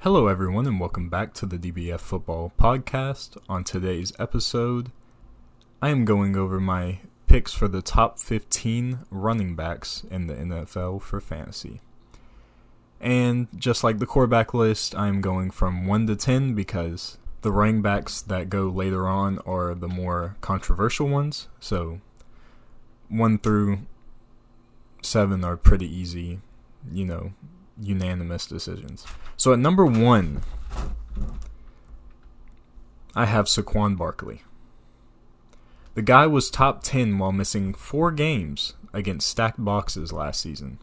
Hello, everyone, and welcome back to the DBF Football Podcast. On today's episode, I am going over my picks for the top 15 running backs in the NFL for fantasy. And just like the quarterback list, I am going from 1 to 10 because the running backs that go later on are the more controversial ones. So 1 through 7 are pretty easy, unanimous decisions. So at number 1, I have Saquon Barkley. The guy was top 10 while missing 4 games against stacked boxes last season.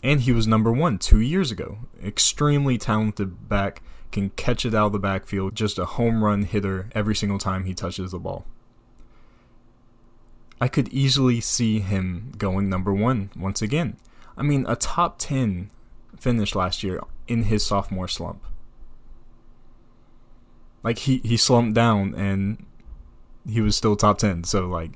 And he was number 1 2 years ago. Extremely talented back, can catch it out of the backfield, just a home run hitter every single time he touches the ball. I could easily see him going number 1 once again. I mean, a top 10 finish last year in his sophomore slump. Like, he slumped down and he was still top 10. So,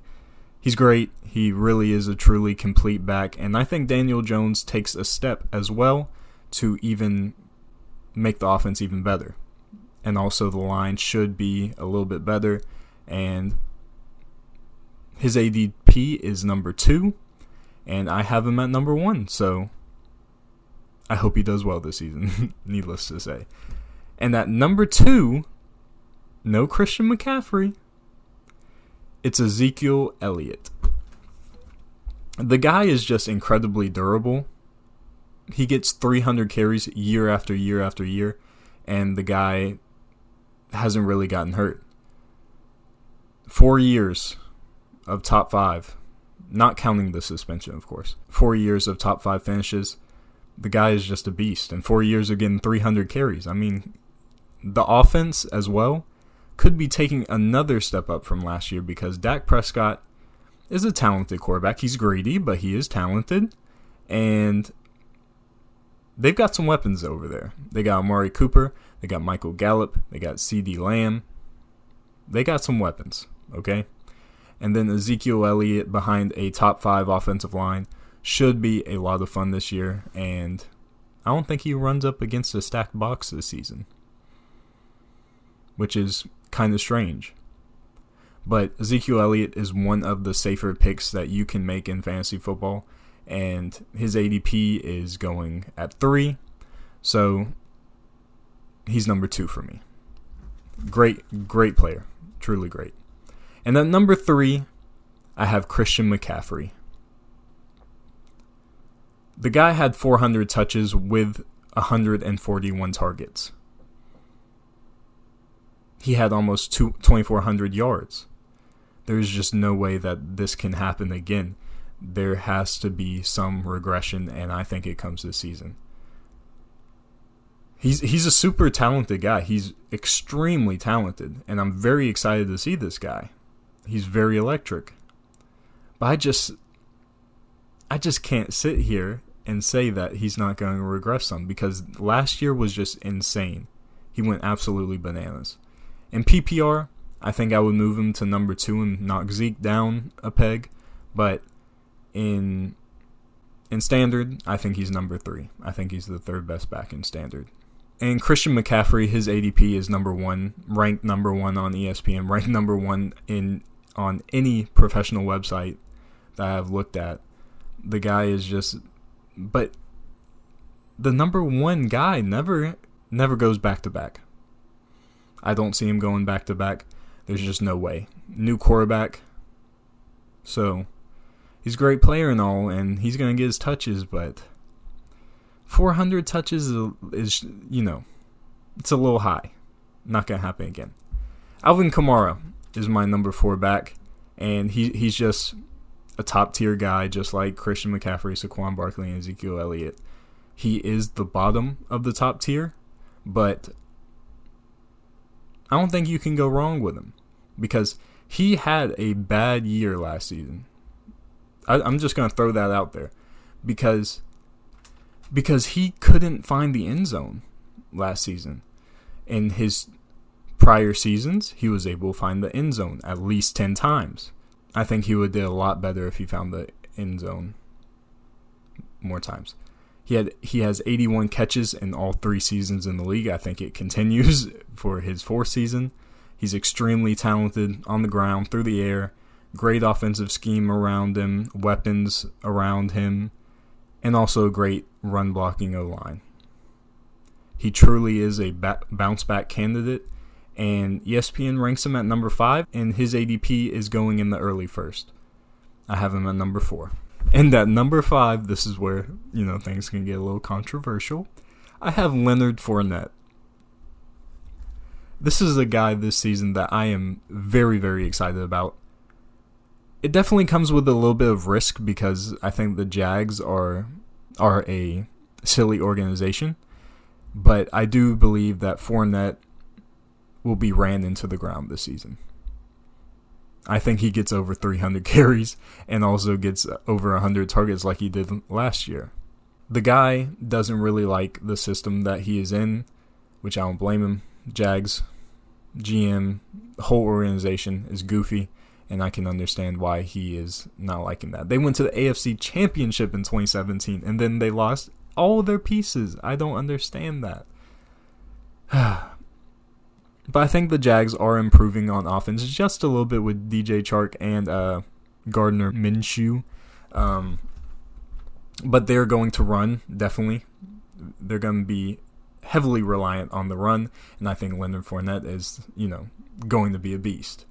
he's great. He really is a truly complete back. And I think Daniel Jones takes a step as well to even make the offense even better. And also the line should be a little bit better. And his ADP is number 2. And I have him at number 1, so I hope he does well this season, needless to say. And at number 2, no Christian McCaffrey. It's Ezekiel Elliott. The guy is just incredibly durable. He gets 300 carries year after year after year, and the guy hasn't really gotten hurt. 4 years of top 5. Not counting the suspension, of course. 4 years of top 5 finishes. The guy is just a beast. And 4 years of getting 300 carries. I mean, the offense as well could be taking another step up from last year because Dak Prescott is a talented quarterback. He's greedy, but he is talented. And they've got some weapons over there. They got Amari Cooper. They got Michael Gallup. They got CeeDee Lamb. They got some weapons, okay? And then Ezekiel Elliott behind a top 5 offensive line should be a lot of fun this year. And I don't think he runs up against a stacked box this season, which is kind of strange. But Ezekiel Elliott is one of the safer picks that you can make in fantasy football. And his ADP is going at 3. So he's number 2 for me. Great player. Truly great. And at number 3, I have Christian McCaffrey. The guy had 400 touches with 141 targets. He had almost 2,400 yards. There's just no way that this can happen again. There has to be some regression, and I think it comes this season. He's a super talented guy. He's extremely talented, and I'm very excited to see this guy. He's very electric. But I just can't sit here and say that he's not going to regress some because last year was just insane. He went absolutely bananas. In PPR, I think I would move him to number 2 and knock Zeke down a peg. But in standard, I think he's number 3. I think he's the 3rd best back in standard. And Christian McCaffrey, his ADP is number 1, ranked number 1 on ESPN, ranked number 1 on any professional website that I've looked at. The guy is just, but the number 1 guy never goes back to back. I don't see him going back to back. There's just no way. New quarterback. So he's a great player and all, and he's going to get his touches, but 400 touches is, it's a little high. Not going to happen again. Alvin Kamara is my number 4 back, and he's just a top-tier guy, just like Christian McCaffrey, Saquon Barkley, and Ezekiel Elliott. He is the bottom of the top tier, but I don't think you can go wrong with him because he had a bad year last season. I'm just going to throw that out there because he couldn't find the end zone last season. In his prior seasons, he was able to find the end zone at least 10 times. I think he would do a lot better if he found the end zone more times. He has 81 catches in all 3 seasons in the league. I think it continues for his 4th season. He's extremely talented on the ground, through the air, great offensive scheme around him, weapons around him, and also great run blocking O-line. He truly is a bounce back candidate, and ESPN ranks him at number 5, and his ADP is going in the early first. I have him at number 4. And at number 5, this is where, things can get a little controversial. I have Leonard Fournette. This is a guy this season that I am very, very excited about. It definitely comes with a little bit of risk because I think the Jags are a silly organization. But I do believe that Fournette will be ran into the ground this season. I think he gets over 300 carries and also gets over 100 targets like he did last year. The guy doesn't really like the system that he is in, which I don't blame him. Jags, GM, the whole organization is goofy, and I can understand why he is not liking that. They went to the AFC Championship in 2017, and then they lost all their pieces. I don't understand that. But I think the Jags are improving on offense just a little bit with DJ Chark and Gardner Minshew. But they're going to run, definitely. They're going to be heavily reliant on the run, and I think Leonard Fournette is, going to be a beast.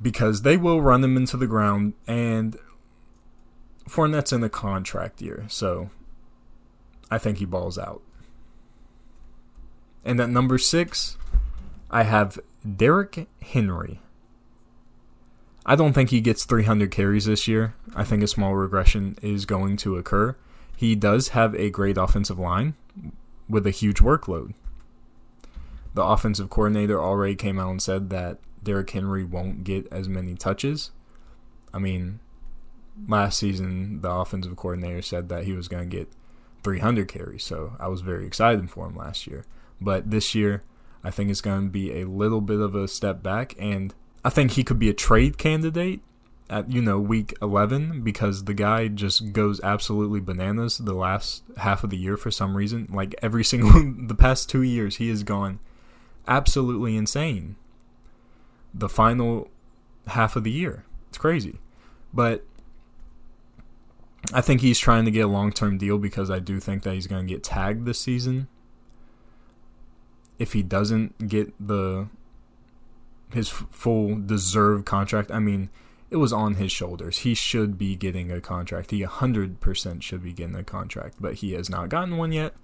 Because they will run him into the ground, and Fournette's in a contract year, so I think he balls out. And at number 6, I have Derrick Henry. I don't think he gets 300 carries this year. I think a small regression is going to occur. He does have a great offensive line with a huge workload. The offensive coordinator already came out and said that Derrick Henry won't get as many touches. I mean, last season, the offensive coordinator said that he was going to get 300 carries, so I was very excited for him last year. But this year, I think it's going to be a little bit of a step back, and I think he could be a trade candidate at, week 11 because the guy just goes absolutely bananas the last half of the year for some reason. Like the past 2 years, he has gone absolutely insane. The final half of the year. It's crazy. But I think he's trying to get a long-term deal because I do think that he's going to get tagged this season. If he doesn't get his full deserved contract, I mean, it was on his shoulders. He should be getting a contract. He 100% should be getting a contract, but he has not gotten one yet.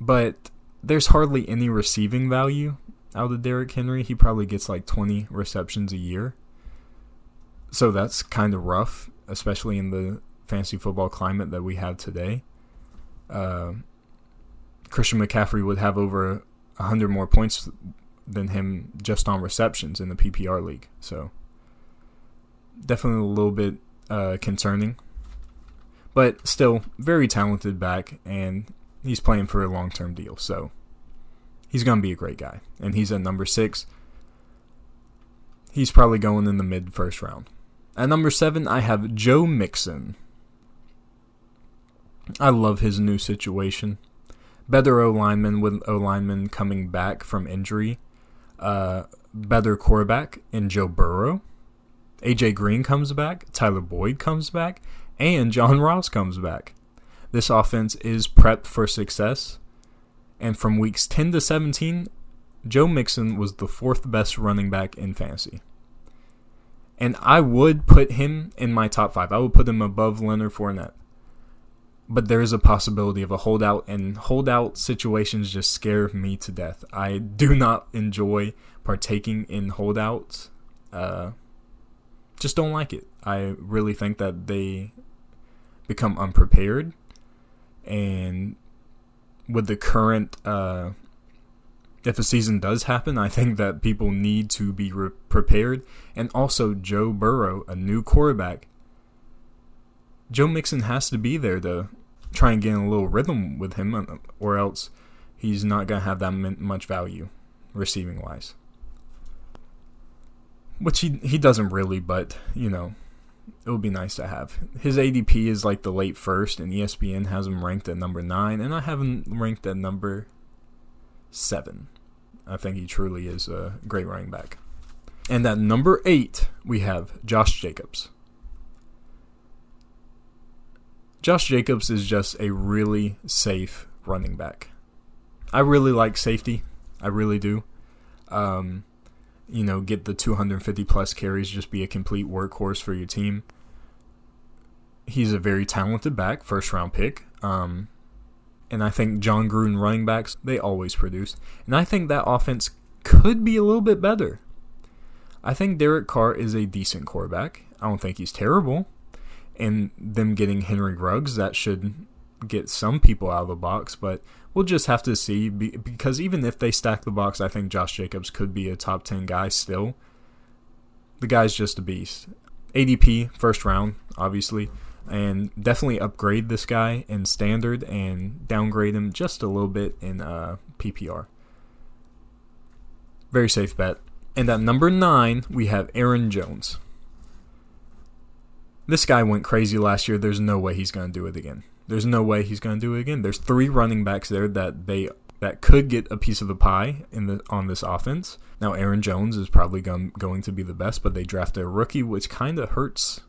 But there's hardly any receiving value out of Derrick Henry. He probably gets like 20 receptions a year. So that's kind of rough, especially in the fantasy football climate that we have today. Christian McCaffrey would have over 100 more points than him just on receptions in the PPR league. So definitely a little bit concerning. But still, very talented back, and he's playing for a long-term deal. So he's going to be a great guy. And he's at number 6. He's probably going in the mid-first round. At number 7, I have Joe Mixon. I love his new situation. Better O-lineman with O-lineman coming back from injury. Better quarterback in Joe Burrow. AJ Green comes back. Tyler Boyd comes back. And John Ross comes back. This offense is prepped for success. And from weeks 10 to 17, Joe Mixon was the 4th best running back in fantasy. And I would put him in my top 5. I would put him above Leonard Fournette. But there is a possibility of a holdout, and holdout situations just scare me to death. I do not enjoy partaking in holdouts. Just don't like it. I really think that they become unprepared. And with the current, if a season does happen, I think that people need to be prepared. And also Joe Burrow, a new quarterback. Joe Mixon has to be there to try and get in a little rhythm with him, or else he's not going to have that much value receiving-wise. Which he doesn't really, but, It would be nice to have. His ADP is like the late first, and ESPN has him ranked at number 9, and I have him ranked at number 7. I think he truly is a great running back. And at number 8, we have Josh Jacobs. Josh Jacobs is just a really safe running back. I really like safety. I really do. Get the 250 plus carries, just be a complete workhorse for your team. He's a very talented back, first round pick. And I think John Gruden running backs, they always produce. And I think that offense could be a little bit better. I think Derek Carr is a decent quarterback. I don't think he's terrible. And them getting Henry Ruggs, that should get some people out of the box, but we'll just have to see, because even if they stack the box, I think Josh Jacobs could be a top 10 guy still. The guy's just a beast. ADP, first round, obviously, and definitely upgrade this guy in standard and downgrade him just a little bit in PPR. Very safe bet. And at number 9, we have Aaron Jones. This guy went crazy last year. There's no way he's going to do it again. There's 3 running backs there that could get a piece of the pie on this offense. Now, Aaron Jones is probably going to be the best, but they drafted a rookie, which kind of hurts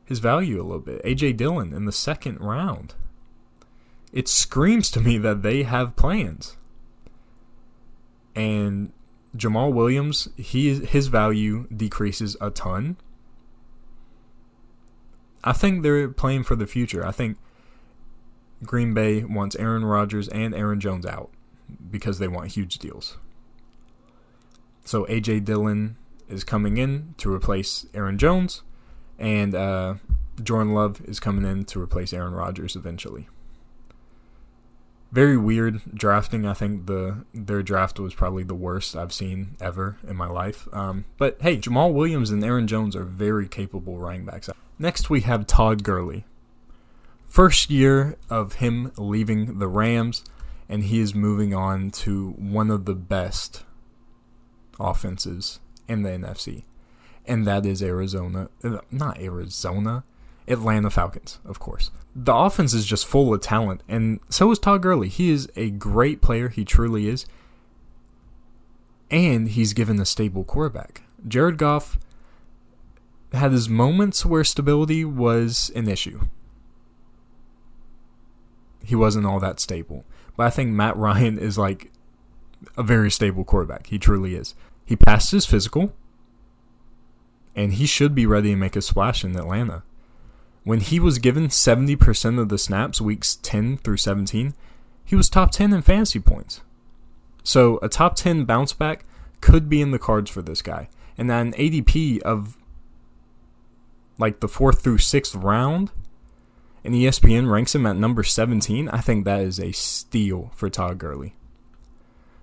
his value a little bit. A.J. Dillon in the 2nd round. It screams to me that they have plans. And Jamal Williams, his value decreases a ton. I think they're playing for the future. I think Green Bay wants Aaron Rodgers and Aaron Jones out because they want huge deals. So A.J. Dillon is coming in to replace Aaron Jones, and Jordan Love is coming in to replace Aaron Rodgers eventually. Very weird drafting. I think their draft was probably the worst I've seen ever in my life. But hey, Jamal Williams and Aaron Jones are very capable running backs. Next, we have Todd Gurley. First year of him leaving the Rams, and he is moving on to one of the best offenses in the NFC. And that is Atlanta Falcons, of course. The offense is just full of talent, and so is Todd Gurley. He is a great player. He truly is. And he's given a stable quarterback. Jared Goff had his moments where stability was an issue. He wasn't all that stable. But I think Matt Ryan is like a very stable quarterback. He truly is. He passed his physical, and he should be ready to make a splash in Atlanta. When he was given 70% of the snaps weeks 10 through 17, he was top 10 in fantasy points. So a top 10 bounce back could be in the cards for this guy. And at an ADP of like the 4th through 6th round, and ESPN ranks him at number 17, I think that is a steal for Todd Gurley.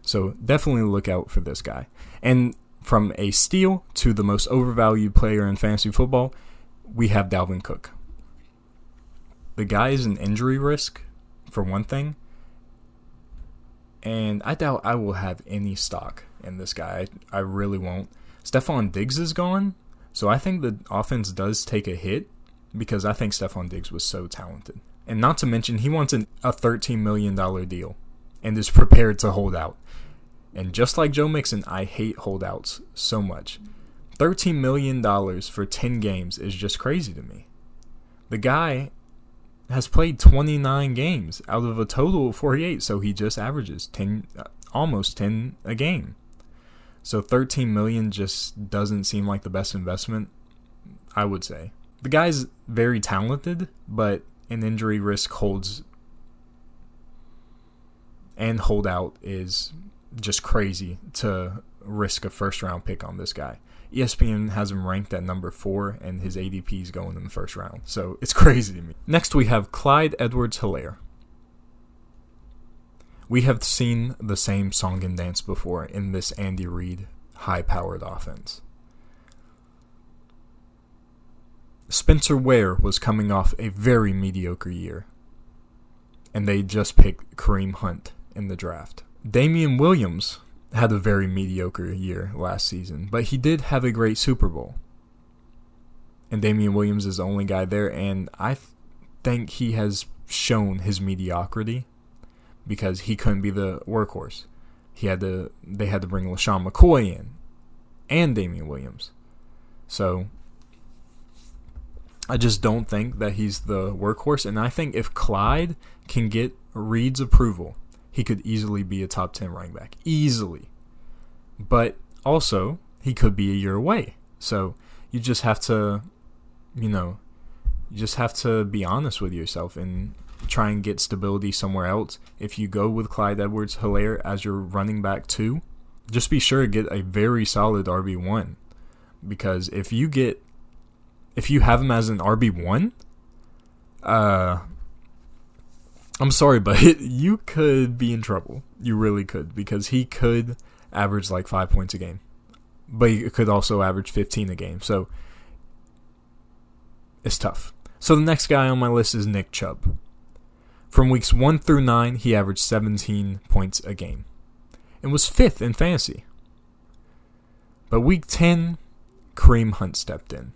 So definitely look out for this guy. And from a steal to the most overvalued player in fantasy football, we have Dalvin Cook. The guy is an injury risk, for one thing, and I doubt I will have any stock in this guy. I really won't. Stephon Diggs is gone, so I think the offense does take a hit because I think Stephon Diggs was so talented. And not to mention, he wants a $13 million deal and is prepared to hold out. And just like Joe Mixon, I hate holdouts so much. $13 million for 10 games is just crazy to me. The guy has played 29 games out of a total of 48, so he just averages almost 10 a game. So $13 million just doesn't seem like the best investment, I would say. The guy's very talented, but an injury risk holdout is just crazy to risk a first-round pick on this guy. ESPN has him ranked at number 4, and his ADP is going in the first round. So it's crazy to me. Next, we have Clyde Edwards-Helaire. We have seen the same song and dance before in this Andy Reid high-powered offense. Spencer Ware was coming off a very mediocre year, and they just picked Kareem Hunt in the draft. Damian Williams had a very mediocre year last season, but he did have a great Super Bowl. And Damian Williams is the only guy there, and I think he has shown his mediocrity because he couldn't be the workhorse. They had to bring LaShawn McCoy in and Damian Williams. So I just don't think that he's the workhorse. And I think if Clyde can get Reed's approval, he could easily be a top 10 running back. Easily. But also, he could be a year away. So you just have to, be honest with yourself and try and get stability somewhere else. If you go with Clyde Edwards-Helaire as your running back 2, just be sure to get a very solid RB1. Because if you have him as an RB1, I'm sorry, but you could be in trouble. You really could, because he could average like 5 points a game. But he could also average 15 a game. So it's tough. So the next guy on my list is Nick Chubb. From weeks 1 through 9, he averaged 17 points a game and was 5th in fantasy. But week 10, Kareem Hunt stepped in.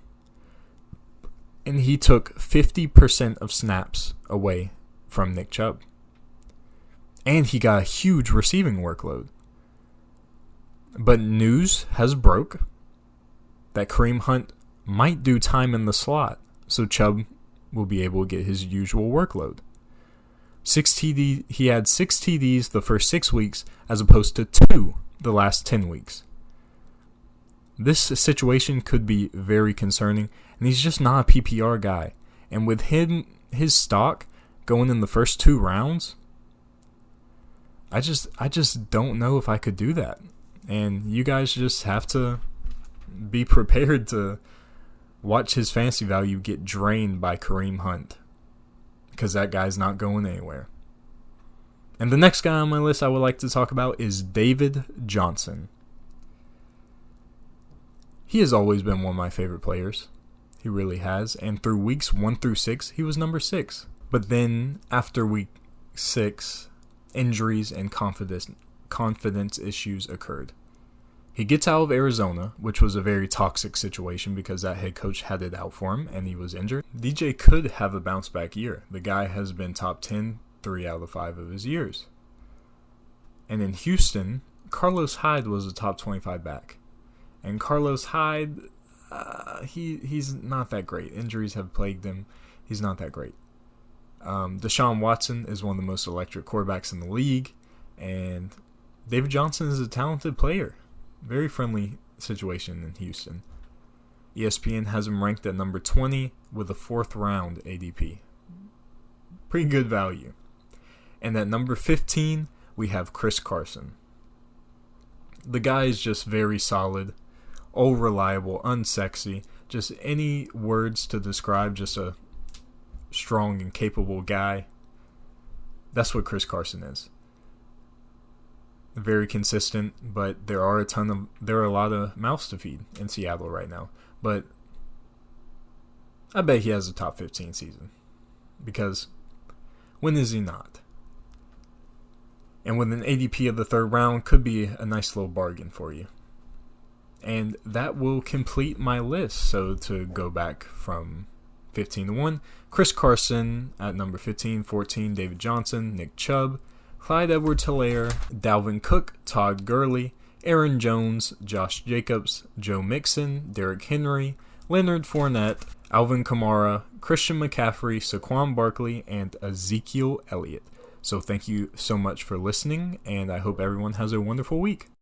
And he took 50% of snaps away from Nick Chubb. And he got a huge receiving workload. But news has broke that Kareem Hunt might do time in the slot, so Chubb will be able to get his usual workload. He had 6 TDs the first 6 weeks as opposed to 2 the last 10 weeks. This situation could be very concerning, and he's just not a PPR guy. And with his stock going in the first 2 rounds, I just don't know if I could do that. And you guys just have to be prepared to watch his fantasy value get drained by Kareem Hunt, because that guy's not going anywhere. And the next guy on my list I would like to talk about is David Johnson. He has always been one of my favorite players. He really has. And through weeks 1 through 6, he was number 6. But then after week 6, injuries and confidence issues occurred. He gets out of Arizona, which was a very toxic situation because that head coach had it out for him and he was injured. DJ could have a bounce back year. The guy has been top 10 3 out of 5 of his years. And in Houston, Carlos Hyde was a top 25 back. And Carlos Hyde, he's not that great. Injuries have plagued him. He's not that great. Deshaun Watson is one of the most electric quarterbacks in the league. And David Johnson is a talented player. Very friendly situation in Houston. ESPN has him ranked at number 20 with a 4th round ADP. Pretty good value. And at number 15, we have Chris Carson. The guy is just very solid, all reliable, unsexy. Just any words to describe just a strong and capable guy. That's what Chris Carson is. Very consistent, but there are a lot of mouths to feed in Seattle right now. But I bet he has a top 15 season, because when is he not? And with an ADP of the 3rd round, could be a nice little bargain for you. And that will complete my list. So to go back from 15 to 1, Chris Carson at number 15, 14, David Johnson, Nick Chubb, Clyde Edwards-Helaire, Dalvin Cook, Todd Gurley, Aaron Jones, Josh Jacobs, Joe Mixon, Derrick Henry, Leonard Fournette, Alvin Kamara, Christian McCaffrey, Saquon Barkley, and Ezekiel Elliott. So thank you so much for listening, and I hope everyone has a wonderful week.